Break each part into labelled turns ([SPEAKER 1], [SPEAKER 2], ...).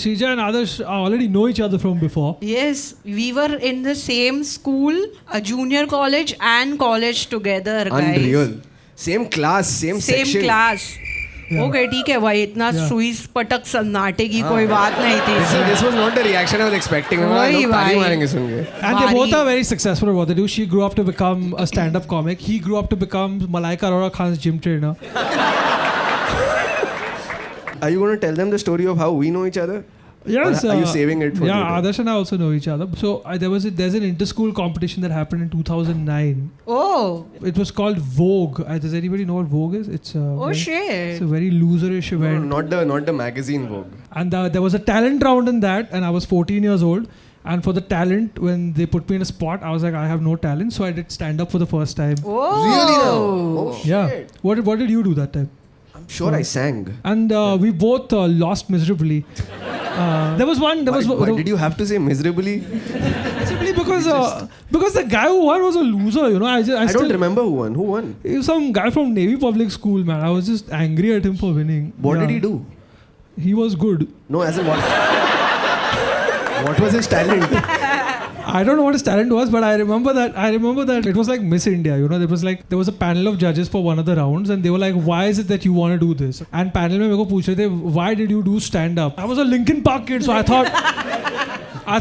[SPEAKER 1] Shrija and Adarsh already know each other from before.
[SPEAKER 2] Yes, we were in the same school, a junior college and college together, guys.
[SPEAKER 3] Unreal. Same class, same section.
[SPEAKER 2] Same class.
[SPEAKER 1] Yeah.
[SPEAKER 2] Okay, ठीक है भाई, इतना
[SPEAKER 1] Yeah.
[SPEAKER 2] सुई पटक सन्नाटे की कोई बात नहीं थी.
[SPEAKER 3] This was not the reaction I was expecting.
[SPEAKER 2] वही
[SPEAKER 3] लोग ताली
[SPEAKER 2] भाई.
[SPEAKER 3] मारेंगे सुन के.
[SPEAKER 1] And they both
[SPEAKER 2] Bari.
[SPEAKER 1] are very successful at what they do. She grew up to become a stand-up comic. He grew up to become Malaika Arora Khan's gym trainer.
[SPEAKER 3] Are you going to tell them the story of how we know each other?
[SPEAKER 1] Yes.
[SPEAKER 3] Or are you saving it for
[SPEAKER 1] Yeah,
[SPEAKER 3] later?
[SPEAKER 1] Adarsh and I also know each other. So there's an inter-school competition that happened in 2009.
[SPEAKER 2] Oh,
[SPEAKER 1] It was called Vogue. Does anybody know what Vogue is? It's
[SPEAKER 2] oh
[SPEAKER 1] It's
[SPEAKER 2] shit.
[SPEAKER 1] a very loserish
[SPEAKER 3] No,
[SPEAKER 1] event.
[SPEAKER 3] not the magazine Vogue.
[SPEAKER 1] And there was a talent round in that, and I was 14 years old. And for the talent, when they put me in a spot, I was like, I have no talent, so I did stand up for the first time.
[SPEAKER 2] Oh.
[SPEAKER 3] Really now? Oh shit.
[SPEAKER 1] Yeah. What did you do that time?
[SPEAKER 3] I'm sure I sang.
[SPEAKER 1] And we both lost miserably. There was one.
[SPEAKER 3] Why did you have to say miserably?
[SPEAKER 1] Simply because the guy who won was a loser. You know, I
[SPEAKER 3] I
[SPEAKER 1] still
[SPEAKER 3] don't remember who won. Who won?
[SPEAKER 1] He was some guy from Navy Public School, man. I was just angry at him for winning.
[SPEAKER 3] What
[SPEAKER 1] Yeah.
[SPEAKER 3] did he do?
[SPEAKER 1] He was good.
[SPEAKER 3] No, as in what? What was his talent?
[SPEAKER 1] I don't know what his talent was, but I remember that it was like Miss India. You know, there was a panel of judges for one of the rounds, and they were like, "Why is it that you want to do this?" And panel में मेरे को पूछ रहे थे, "Why did you do stand up?" I was a Linkin Park kid, so I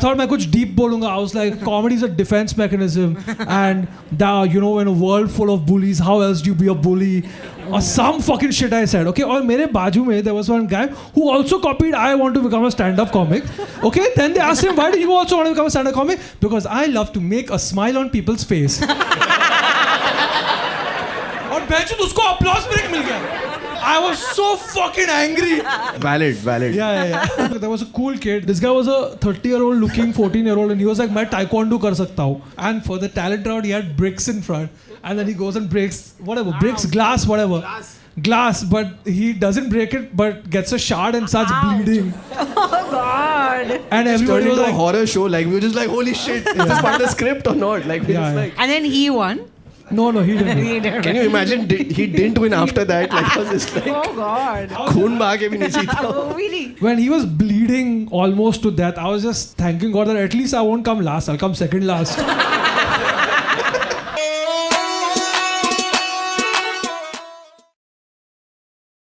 [SPEAKER 1] thought मैं कुछ deep बोलूँगा. I was like, comedy is a defense mechanism, and in a world full of bullies, how else do you be a bully? Or some fucking shit I said. Okay, और मेरे बाजू में there was one guy who also copied I want to become a stand-up comic. Okay, then they asked him, why do you also want to become a stand-up comic? Because I love to make a smile on people's face. और bench उसको applause break मिल गया. I was so fucking angry.
[SPEAKER 3] Valid.
[SPEAKER 1] Yeah. There was a cool kid. This guy was a 30-year-old looking 14-year-old, and he was like, मैं taekwondo कर सकता हूँ. And for the talent round, he had bricks in front, and then he goes and breaks glass, glass, but he doesn't break it, but gets a shard and starts bleeding.
[SPEAKER 2] Oh God.
[SPEAKER 1] And
[SPEAKER 3] It
[SPEAKER 1] everybody
[SPEAKER 3] turned
[SPEAKER 1] was
[SPEAKER 3] into a
[SPEAKER 1] like,
[SPEAKER 3] horror show. Like we were just like, holy shit, is this part of the script or not? Like we
[SPEAKER 1] Yeah,
[SPEAKER 3] just
[SPEAKER 1] yeah.
[SPEAKER 3] like.
[SPEAKER 2] And then he won.
[SPEAKER 1] no, he didn't.
[SPEAKER 3] Can you imagine? He didn't win after that. Like it was just like
[SPEAKER 2] Oh God.
[SPEAKER 3] खून बहा के भी नहीं जीता.
[SPEAKER 2] Oh, really?
[SPEAKER 1] When he was bleeding almost to death, I was just thanking God that at least I won't come last. I'll come second last.